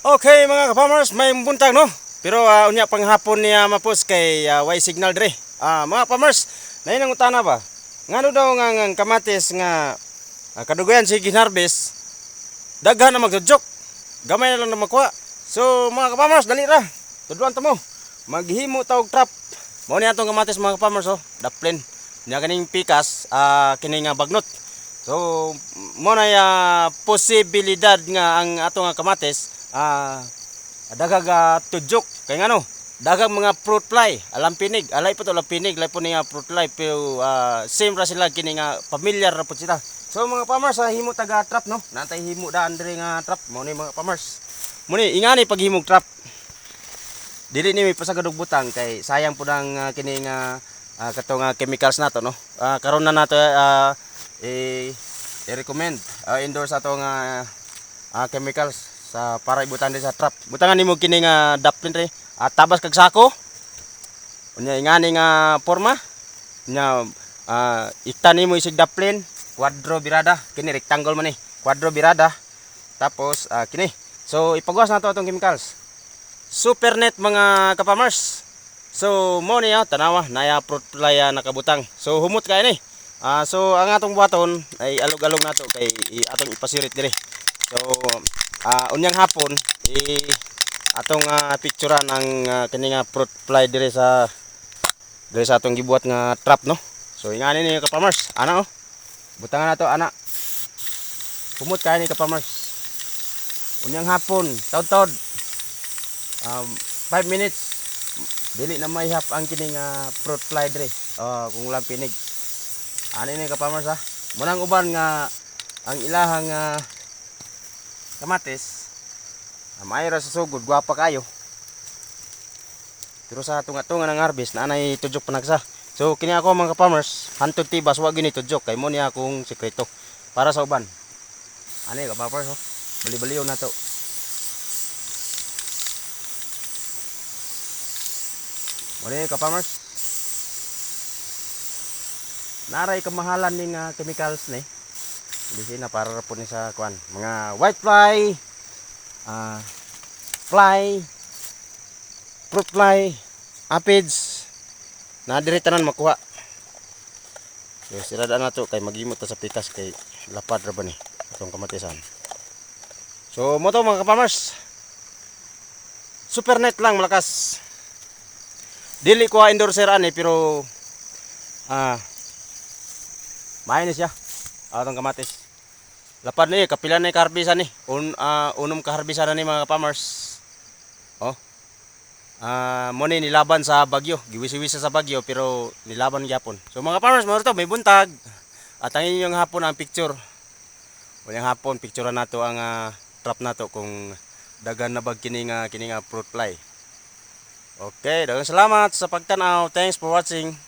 Okay mga ka-farmers, may buntag no. Pero unya panghapon niya mapos kay way signal dire. Mga farmers, nainang utana ba? Ngano daw nga kamatis nga kadugayan si ginharvest, daghan na magdudjok. Gamay na lang na makuha. So mga ka-farmers, dali ra. Tudluan ta mo. Maghimo ta og trap. Mao ni atong kamatis mga ka-farmers oh, daplin. Nya kaning pikas kini nga bagnot. So mo na posibilidad nga ang atong kamatis dagag tudjok kay ngano dagang mga fruit fly alam pinig alay po to alam pinig lay po niya fruit fly pero same ra sila kini nga familiar ra po sila. So mga farmers himo taga trap no natay himo daan diri nga trap mo ni mga farmers mo ni ingani paghimog trap dili ni may pasagadog butang kay sayang po nang kini nga katong chemicals nato no karon na nato i-recommend endorse ato nga chemicals sa para ibutan din sa trap. Butangan nimo kini nga daplin re. Tabas kag sako. Unya ingani nga forma. Nya iktan nimo isig daplin, kwadro birada. Kini rectangle man ni. Kwadro birada. Tapos kini. So ipagawas nato atong chemicals. Super net mga ka-farmers. So mo niya tanawa naya fruit fly nakabutang. So humot kay ni. So ang atong buhaton ay alog-alog nato kay atong ipasirit dire. So unyang hapon atong picturean ang kini nga fruit fly dire sa atong gibuhat nga trap no. So ingani ni ka-farmers ana oh. Butangan nato ana. Humot kay ni ka-farmers. Unyang hapon taud-taud 5 minutes dili na maihap ang kini nga fruit fly dire. Kung lang pinig. Ani ni ka-farmers ha. Munang uban nga ang ilahang kamatis mayra sa sugod guwapa kayo pero sa tunga-tunga ng harvest na anay tudjok panagsa. So kini ako mga farmers hantod tibas wa gini tudjok kay mo niya akong sekreto para sa uban ani ka farmers oh bali-baliw na to muli ka farmers naray kamahalan ning chemicals ni Bisi na para po ni sa kuan mga white fly, fruit fly, aphids na diri tanan makuha. So sirada na to kay maghimot ta sa pikas kay lapad ra ba ni atong kamatisan. So mo to mga farmers. Super net lang malakas. Dili ko endorser ani pero maayos siya. Atong kamatis. Lapad ni kapila ni karbisan ni. Unom ka harbisan ni mga farmers. Oh. Mo ni nilaban sa bagyo. Giwis-wis sa bagyo pero nilaban gyapon. So mga farmers mo to may buntag. At ang inyong hapon ang picture. Unyang hapon picturean nato ang trap nato kung dagan na bag kini nga fruit fly. Okay, daghang salamat sa pagtan-aw. Thanks for watching.